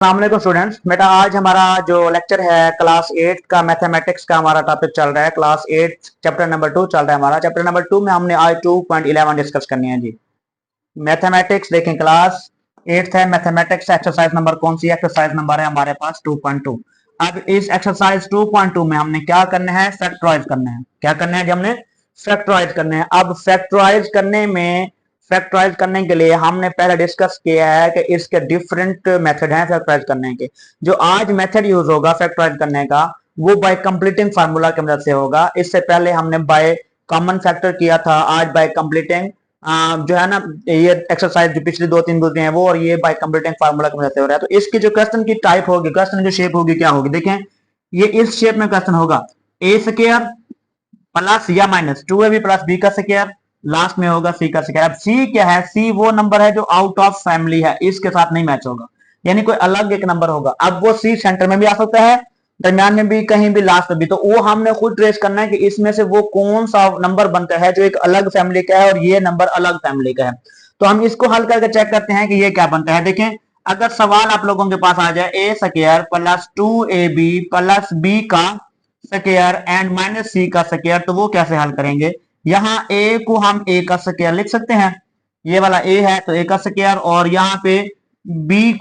अस्सलाम स्टूडेंट्स। बेटा आज हमारा जो लेक्चर है क्लास 8 का मैथमेटिक्स का हमारा टॉपिक चल रहा है। क्लास 8 चैप्टर नंबर 2 चल रहा है हमारा। चैप्टर नंबर 2 में हमने आज 2.11 डिस्कस करनी है जी। मैथमेटिक्स देखें, क्लास 8 है। मैथमेटिक्स एक्सरसाइज नंबर कौन सी एक्सरसाइज नंबर है हमारे पास 2.2। अब इस एक्सरसाइज 2.2 में हमने क्या करना है, फैक्टराइज करना है। क्या करना है जी, हमने फैक्टराइज करना है। अब फैक्टराइज करने के लिए हमने पहले डिस्कस किया है कि इसके डिफरेंट मेथड हैं फैक्टराइज करने के। जो आज मेथड यूज होगा फैक्टराइज करने का वो बाय कंप्लीटिंग फार्मूला की मदद से होगा। इससे पहले हमने बाय कॉमन फैक्टर किया था, आज बाय कंप्लीटिंग जो है ना, ये एक्सरसाइज जो पिछली 2-3 गुजरी हैं वो, और ये बाय कंप्लीटिंग फार्मूला की मदद से हो रहा है। तो इसकी जो क्वेश्चन की टाइप होगी, क्वेश्चन की शेप होगी, क्या होगी देखें। ये इस शेप में क्वेश्चन होगा, ए स्क्वायर प्लस या माइनस 2ab प्लस बी का स्क्वायर, लास्ट में होगा सी का स्क्वायर। अब सी क्या है, सी वो नंबर है जो आउट ऑफ फैमिली है, इसके साथ नहीं मैच होगा, यानी कोई अलग एक नंबर होगा। अब वो सी सेंटर में भी आ सकता है, दरमियान में भी, कहीं भी, लास्ट में भी। तो वो हमने खुद ट्रेस करना है कि इसमें से वो कौन सा नंबर बनता है जो एक अलग फैमिली का है और ये नंबर अलग फैमिली का है। तो हम इसको हल करके चेक करते हैं कि ये क्या बनता है। देखें, अगर सवाल आप लोगों के पास आ जाए A square plus 2ab plus B का स्क्वायर एंड माइनस सी का स्क्वायर, तो वो कैसे हल करेंगे। यहाँ ए को हम ए का स्क्वायर लिख सकते हैं, ये वाला ए है तो ए का स्क्वायर, और यहाँ पे बी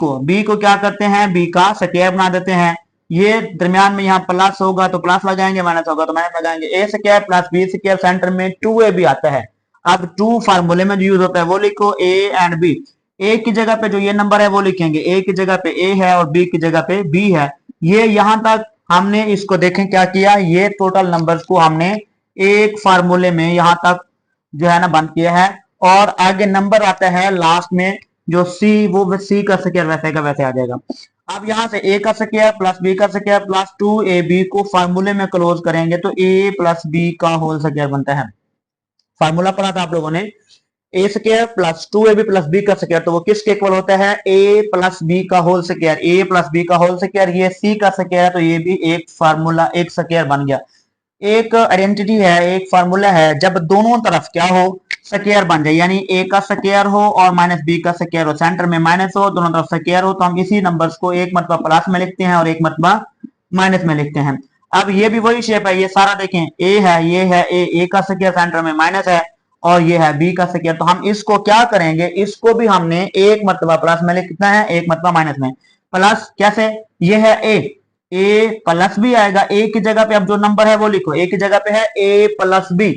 को क्या करते हैं, बी का स्क्वायर बना देते हैं। ये दरमियान में यहाँ प्लस होगा तो प्लस लगाएंगे, माइनस होगा तो माइनस लगाएंगे। A square plus B square, centre में 2ab आता है। अब 2 फार्मूले में जो यूज होता है वो लिखो, ए एंड बी। ए की जगह पे जो ये नंबर है वो लिखेंगे, ए की जगह पे ए है और बी की जगह पे बी है। ये यहां तक हमने इसको देखें क्या किया, ये टोटल नंबर्स को हमने एक फार्मूले में यहां तक जो है ना बंद किया है। और आगे नंबर आता है लास्ट में जो सी, वो सी का स्क्वायर वैसे का वैसे आ जाएगा। अब यहां से ए का स्क्वायर प्लस बी का स्क्वायर प्लस 2ab को फार्मूले में क्लोज करेंगे तो ए प्लस बी का होल स्क्वायर बनता है। फार्मूला पढ़ा था आप लोगों ने, A square plus 2ab plus B का स्क्वायर, तो वो किसके इक्वल होता है, ए प्लस बी का whole square. A plus B का होल स्क्वायर, ये सी का स्क्वायर है तो ये भी एक फार्मूला, एक स्क्वायर बन गया। एक आइडेंटिटी है, एक फार्मूला है, जब दोनों तरफ क्या हो, स्क्वायर बन जाए, यानी ए का स्क्वायर हो और माइनस बी का स्क्वायर हो, सेंटर में माइनस हो, दोनों तरफ स्क्वायर हो, तो हम इसी नंबर्स को एक मरतबा प्लस में लिखते हैं और एक मरतबा माइनस में लिखते हैं। अब ये भी वही शेप है, ये सारा देखें, ए है, ये है ए का स्क्वायर, सेंटर में माइनस है, और ये है बी का स्क्वायर। तो हम इसको क्या करेंगे, इसको भी हमने एक मरतबा प्लस में लिखना है, एक मरतबा माइनस में। प्लस कैसे, ये है ए प्लस बी आएगा, ए की जगह पे अब जो नंबर है वो लिखो, ए की जगह पे है ए प्लस बी,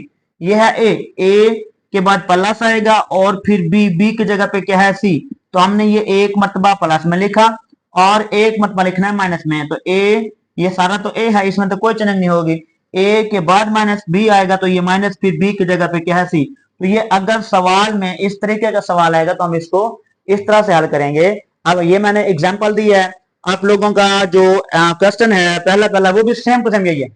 ये है ए के बाद प्लस आएगा और फिर बी की जगह पे क्या है, सी। तो हमने ये एक मरतबा प्लस में लिखा और एक मरतबा लिखना है माइनस में। तो ए, ये सारा तो ए है, इसमें तो कोई चेंज नहीं होगी। ए के बाद माइनस बी आएगा तो ये माइनस, फिर बी की जगह पे क्या है, सी। तो ये अगर सवाल में इस तरीके का सवाल आएगा तो हम इसको इस तरह से हल करेंगे। अब ये मैंने एग्जाम्पल दी है, आप लोगों का जो क्वेश्चन है पहला वो भी सेम टू सेम यही है।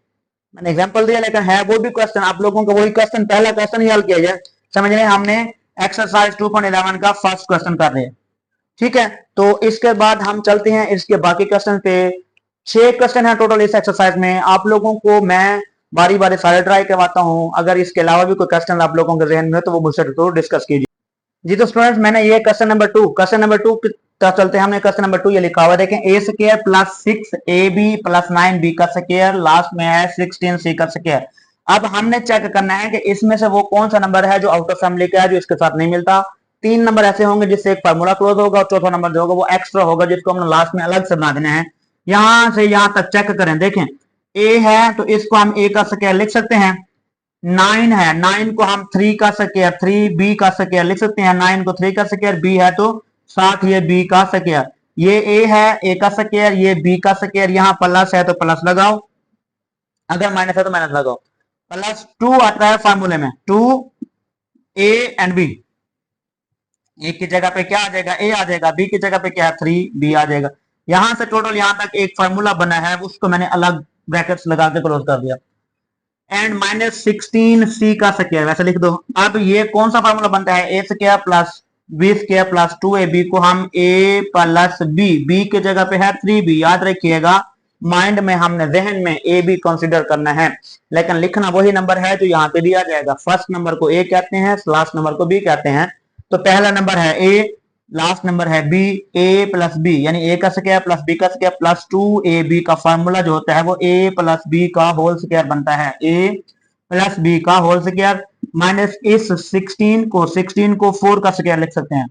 मैंने एग्जांपल दिया लेकिन है वो भी क्वेश्चन, आप लोगों को वही क्वेश्चन, पहला क्वेश्चन ही हल किया जाए। समझ रहे हैं, हमने एक्सरसाइज 2.11 का फर्स्ट क्वेश्चन कर रहे हैं, ठीक है। तो इसके बाद हम चलते हैं इसके बाकी क्वेश्चन पे। 6 क्वेश्चन है टोटल इस एक्सरसाइज में। आप लोगों को मैं बारी बारी सारे ट्राई करवाता हूँ, अगर इसके अलावा भी कोई क्वेश्चन आप लोगों के जहन में हो तो वो मुझसे जरूर डिस्कस कीजिए जी। तो स्टूडेंट्स, मैंने ये क्वेश्चन नंबर 2 चलते हैं। हमने क्वेश्चन नंबर 2 ये लिखा हुआ, देखें, ए square plus 6ab plus 9b का स्क्वायर, लास्ट में है 16c का स्क्वायर। अब हमने चेक करना है कि इसमें से वो कौन सा नंबर है जो आउट ऑफ फैमिली का है, जो इसके साथ नहीं मिलता। 3 नंबर ऐसे होंगे जिससे एक फार्मूला क्लोज होगा, और चौथा नंबर जो होगा वो एक्स्ट्रा होगा, जिसको हमने लास्ट में अलग से बना देना है। यहां से यहां तक चेक करें, देखें, ए है तो इसको हम ए का स्क्वायर लिख सकते हैं। 9 है, 9 को हम 3 का स्क्वायर, 3b का स्क्वायर लिख सकते हैं। 9 को 3 का स्क्वायर, b है तो साथ ये b का स्क्वायर। ये a है, a का स्क्वायर, ये b का स्क्वायर, यहाँ प्लस है तो प्लस लगाओ, अगर माइनस है तो माइनस लगाओ। प्लस 2 आता है फार्मूले में, 2a एंड b। ए की जगह पे क्या आ जाएगा, a आ जाएगा, b की जगह पे क्या है, 3b आ जाएगा। यहां से टोटल यहां तक एक फार्मूला बना है, उसको मैंने अलग ब्रैकेट्स लगा के क्लोज कर दिया। एंड माइनस 16c का स्क्वायर वैसे लिख दो। अब ये कौन सा फार्मूला बनता है, A square plus B square plus 2ab को हम a प्लस बी की जगह पे है 3b, याद रखिएगा, माइंड में हमने जहन में ए बी कंसिडर करना है, लेकिन लिखना वही नंबर है जो यहाँ पे दिया जाएगा। फर्स्ट नंबर को ए कहते हैं, लास्ट नंबर को बी कहते हैं। तो पहला नंबर है ए, लास्ट नंबर है बी, ए प्लस बी यानी ए का स्क्वायर प्लस बी का स्क्वायर प्लस 2ab का फॉर्मूला जो होता है वो ए प्लस बी का होल स्क्वायर बनता है, ए प्लस बी का होल स्क्वायर माइनस इस 16 को 4 का स्क्वायर लिख सकते हैं,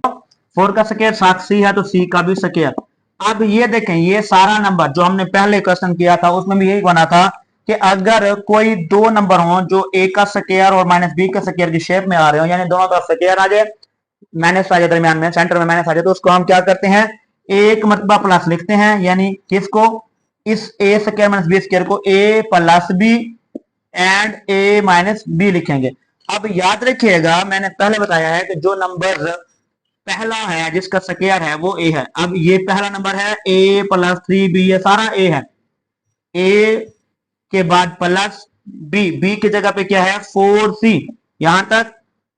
4 का स्क्वायर 7c है तो c का भी स्क्वायर। अब ये देखें ये सारा नंबर जो हमने पहले क्वेश्चन किया था उसमें भी यही बना था कि अगर कोई दो नंबर हो जो a का स्क्वायर और माइनस बी का स्क्वायर की शेप में आ रहे हो यानी दोनों तरफ स्क्वायर आ जाए, माइनस आ जाए दरमियान में, सेंटर में माइनस आ जाए, तो उसको हम क्या करते हैं एक मरतबा प्लस लिखते हैं, यानी किसको, इस A square minus B square को A plus B and A minus B लिखेंगे। अब याद रखिएगा मैंने पहले बताया है कि जो नंबर पहला है जिसका स्क्वायर है वो ए है। अब ये पहला नंबर है ए प्लस 3b, ये सारा ए है, ए के बाद प्लस बी, बी की जगह पे क्या है 4c यहां तक,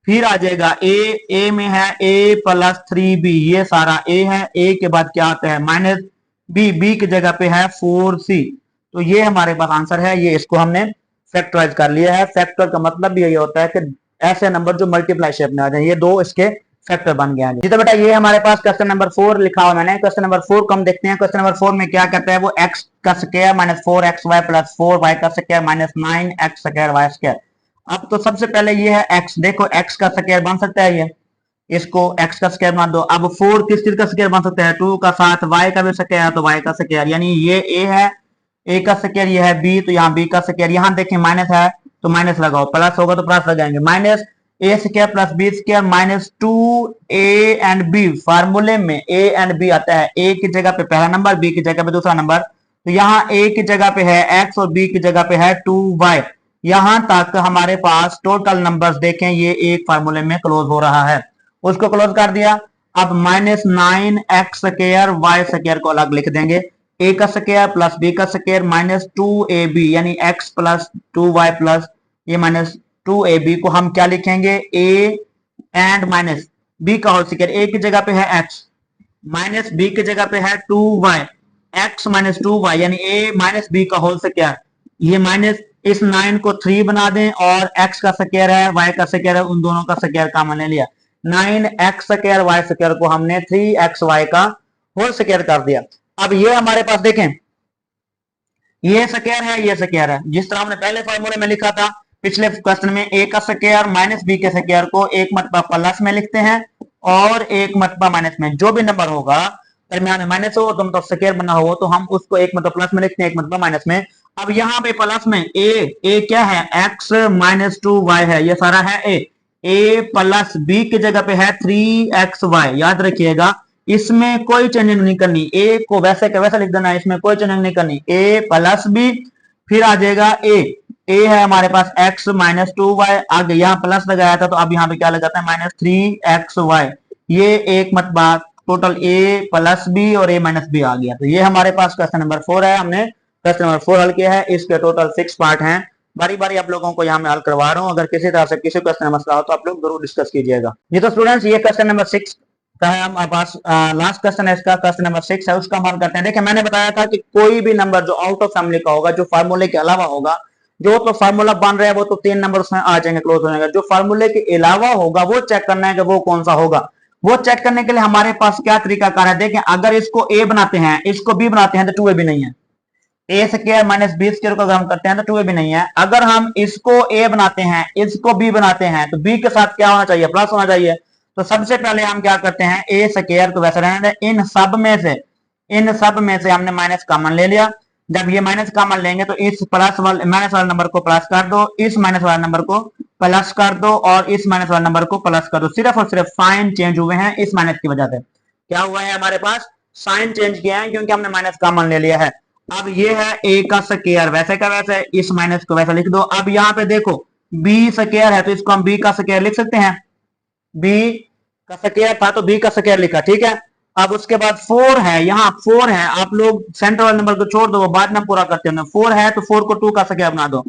फिर आ जाएगा ए में है ए प्लस 3b, ये सारा ए है, ए के बाद क्या आता है माइनस बी, बी की जगह पे है 4c, तो ये हमारे पास आंसर है, ये इसको हमने फैक्टराइज कर लिया है। फैक्टर का मतलब भी यही होता है कि ऐसे नंबर जो मल्टीप्लाई शेप में आ जाए, ये दो इसके फैक्टर बन गया है। जी तो बेटा ये हमारे पास क्वेश्चन नंबर 4 लिखा हुआ मैंने, क्वेश्चन नंबर 4 को हम देखते हैं। क्वेश्चन नंबर 4 में क्या कहता है वो x का square minus 4xy plus 4y का square minus 9x square y square. अब तो सबसे पहले ये है x, देखो x का स्क्वायर बन सकता है, ये इसको x का स्क्वायर मान दो। अब 4 किस चीज का स्क्वायर बन सकता है 2 का, साथ y का भी स्क्वायर है तो y का स्क्वायर, यानी ये a है, a का स्क्वायर ये है b, तो यहाँ b का स्क्वायर, यहाँ देखें माइनस है तो माइनस लगाओ, प्लस होगा तो प्लस लगाएंगे, minus a square plus B square minus 2a and b, फार्मूले में a एंड b आता है, a की जगह पे पहला नंबर, b की जगह पे दूसरा नंबर, तो यहाँ a की जगह पे है x और b की जगह पे है 2y। यहां तक हमारे पास टोटल नंबर्स देखें ये एक फार्मूले में क्लोज हो रहा है, उसको क्लोज कर दिया। अब minus 9x square y square को अलग लिख देंगे, a का स्क्वायर प्लस b का स्क्वायर माइनस 2ab यानी x प्लस 2y प्लस ये माइनस 2ab को हम क्या लिखेंगे a एंड माइनस b का होल स्क्वायर, a की जगह पे है x माइनस b की जगह पे है 2y, x माइनस 2y यानी a माइनस b का होल स्क्वायर, ये माइनस इस 9 को 3 बना दें और x का स्क्वायर है y का स्क्वायर है, उन दोनों का स्क्वायर कॉमन ले लिया, 9x स्क्वायर y स्क्वायर को हमने 3xy का होल स्क्वायर कर दिया। अब ये हमारे पास देखें ये स्क्वायर है ये स्क्वायर है, जिस तरह हमने पहले फॉर्मूले में लिखा था पिछले क्वेश्चन में, a का स्क्वायर माइनस b के स्क्वायर को एक मरतबा प्लस में लिखते हैं और एक मरतबा माइनस में, जो भी नंबर होगा दरमियान में माइनस हो तो स्क्वायर बना हो तो हम उसको एक मतलब प्लस में लिखते हैं, एक मतलब माइनस में। अब यहाँ पे प्लस में a क्या है x माइनस 2y है, ये सारा है a प्लस b की जगह पे है 3xy, याद रखिएगा इसमें कोई चेंजिंग नहीं करनी, a को वैसे का वैसा लिख देना है, इसमें कोई चेंजिंग नहीं करनी, a प्लस b फिर आ जाएगा a है हमारे पास x माइनस 2y, आगे यहाँ प्लस लगाया था तो अब यहाँ पे क्या लगाता है माइनस 3xy, ये एक मरतबा टोटल a प्लस b और a माइनस b आ गया। तो ये हमारे पास क्वेश्चन नंबर 4 है, हमने क्वेश्चन नंबर 4 हल किया है, इसके टोटल 6 पार्ट हैं, बारी बारी आप लोगों को यहाँ मैं हल करवा रहा हूँ, अगर किसी तरह से किसी क्वेश्चन में मसला हो तो आप लोग जरूर डिस्कस कीजिएगा। ये तो स्टूडेंट्स ये क्वेश्चन नंबर 6 का है हमारे पास, लास्ट क्वेश्चन है इसका, क्वेश्चन नंबर 6 है, उसका हम हल करते हैं। देखिए मैंने बताया था कि कोई भी नंबर जो आउट ऑफ फैमिली का होगा, जो फार्मूले के अलावा होगा, जो तो फार्मूला बन रहा है वो तो 3 नंबर उसमें आ जाएंगे, क्लोज हो जाएगा, जो फार्मूले के अलावा होगा वो चेक करना है कि वो कौन सा होगा। वो चेक करने के लिए हमारे पास क्या तरीका कार है, देखें अगर इसको a बनाते हैं इसको b बनाते हैं तो 2ab नहीं है, a square minus b square को अगर हम करते हैं तो 2ab नहीं है, अगर हम इसको a बनाते हैं इसको b बनाते हैं तो b के साथ क्या होना चाहिए प्लस होना चाहिए। तो सबसे पहले हम क्या करते हैं a स्क्वायर को वैसे रहने दें, इन सब में से हमने माइनस कॉमन ले लिया, जब ये माइनस कॉमन लेंगे तो इस प्लस वाले माइनस वाले नंबर को प्लस कर दो, इस माइनस वाले नंबर को प्लस कर दो और इस माइनस वाले नंबर को प्लस कर दो, सिर्फ और सिर्फ साइन चेंज हुए हैं इस माइनस की वजह से, क्या हुआ है हमारे पास साइन चेंज किया है क्योंकि हमने माइनस कॉमन ले लिया है। अब ये है a का स्क्वायर वैसे का वैसे, इस माइनस को वैसे लिख दो। अब यहाँ पे देखो b स्क्वायर है तो इसको हम b का स्क्वायर लिख सकते हैं, b का स्क्वायर था तो b का स्क्वायर लिखा, ठीक है। अब उसके बाद 4 है, यहाँ 4 है, आप लोग सेंटर वाले नंबर को छोड़ दो, वो बाद में पूरा करते हैं, 4 है तो 4 को 2 का स्क्वायर बना दो,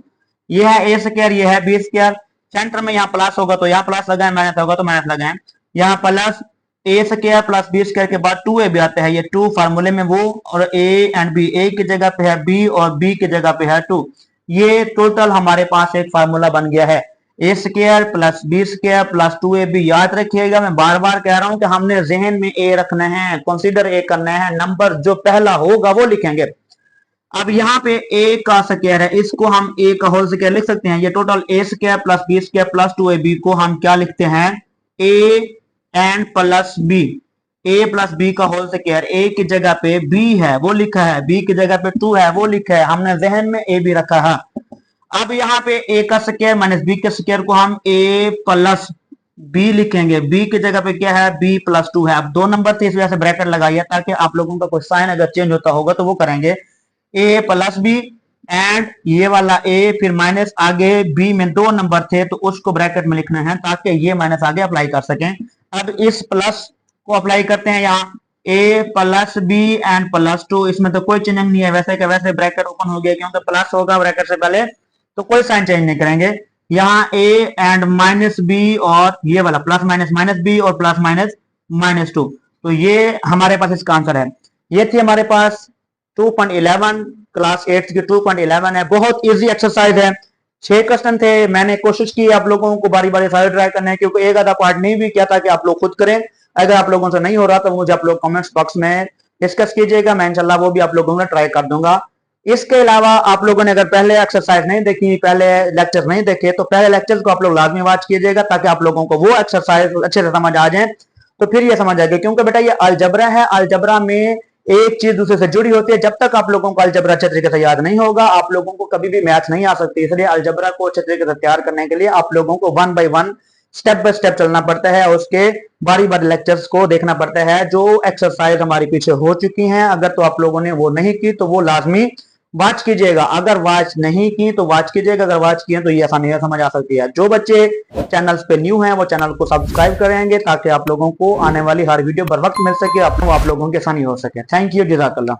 ये है a स्क्वायर ये है b स्क्वायर, सेंटर में यहाँ प्लस होगा तो यहाँ प्लस लगाए, माइनस होगा तो माइनस लगाए, यहाँ plus a square plus b square के बाद 2ab आता है, ये 2 फार्मूले में वो, और a एंड b, a की जगह पे है b और b की जगह पे है 2, ये टोटल हमारे पास एक फार्मूला बन गया है। A square plus B square plus 2ab। याद रखिएगा, मैं बार बार कह रहा हूं कि हमने जहन में ए रखना है, कंसीडर ए करना है, नंबर जो पहला होगा वो लिखेंगे। अब यहाँ पे ए का स्क्वायर है, इसको हम ए का होल स्क्वायर लिख सकते हैं। ये total A square plus B square plus 2ab को हम क्या लिखते हैं, A and plus B. A plus B का होल स्क्वायर, ए की जगह पे बी है वो लिखा है, बी की जगह पे 2 है वो लिखा है, हमने जहन में ए भी रखा है। अब यहाँ पे ए का स्क्वायर माइनस बी के स्क्वायर को हम ए प्लस बी लिखेंगे, बी की जगह पे क्या है, बी प्लस 2 है। अब 2 नंबर थे इस वजह से ब्रैकेट लगाइए, ताकि आप लोगों का कोई साइन अगर चेंज होता होगा तो वो करेंगे। ए प्लस बी एंड ये वाला ए, फिर माइनस आगे बी में 2 नंबर थे तो उसको ब्रैकेट में लिखना है, ताकि ये माइनस आगे अप्लाई कर सकें। अब इस प्लस को अप्लाई करते हैं यहाँ, ए प्लस बी एंड प्लस 2, इसमें तो कोई चेंज नहीं है, वैसे का वैसे ब्रैकेट ओपन हो गया, क्योंकि प्लस होगा ब्रैकेट से पहले, तो कोई साइन चेंज नहीं करेंगे। यहाँ ए एंड माइनस बी और ये वाला प्लस माइनस माइनस बी और प्लस माइनस माइनस 2, तो ये हमारे पास इसका आंसर है। ये थी हमारे पास 2.11, क्लास 8 की 2.11 है। बहुत इजी एक्सरसाइज है, 6 क्वेश्चन थे। मैंने कोशिश की आप लोगों को बारी बारी सारे ट्राई करने, क्योंकि एक आधा पार्ट नहीं भी किया था कि आप लोग खुद करें। अगर आप लोगों से नहीं हो रहा तो मुझे आप लोग कमेंट्स बॉक्स में डिस्कस कीजिएगा, मैं इंशाल्लाह वो भी आप लोगों को ट्राई कर दूंगा। इसके अलावा आप लोगों ने अगर पहले एक्सरसाइज नहीं देखी, पहले लेक्चर नहीं देखे, तो पहले लेक्चर को आप लोग लाजमी वॉच कीजिएगा, ताकि आप लोगों को वो एक्सरसाइज अच्छे से समझ आ जाए। तो फिर ये समझ आएगा, क्योंकि बेटा ये अलजबरा है, अलजबरा में एक चीज दूसरे से जुड़ी होती है। जब तक आप लोगों को अलजबरा अच्छे तरीके से याद नहीं होगा, आप लोगों को कभी भी मैथ नहीं आ सकती। इसलिए अलजबरा को अच्छे तरीके से तैयार करने के लिए आप लोगों को 1 बाय 1 स्टेप बाय स्टेप चलना पड़ता है, उसके बारी बारी लेक्चर्स को देखना पड़ता है। जो एक्सरसाइज हमारी पीछे हो चुकी हैं, अगर तो आप लोगों ने वो नहीं की तो वो लाजमी वॉच कीजिएगा, अगर वॉच नहीं की तो वॉच कीजिएगा, अगर वॉच किए तो ये आसानी से समझ आ सकती है। जो बच्चे चैनल्स पे न्यू हैं वो चैनल को सब्सक्राइब करेंगे, ताकि आप लोगों को आने वाली हर वीडियो बर वक्त मिल सके, आप लोगों की आसानी हो सके। थैंक यू, जज़ाकल्लाह।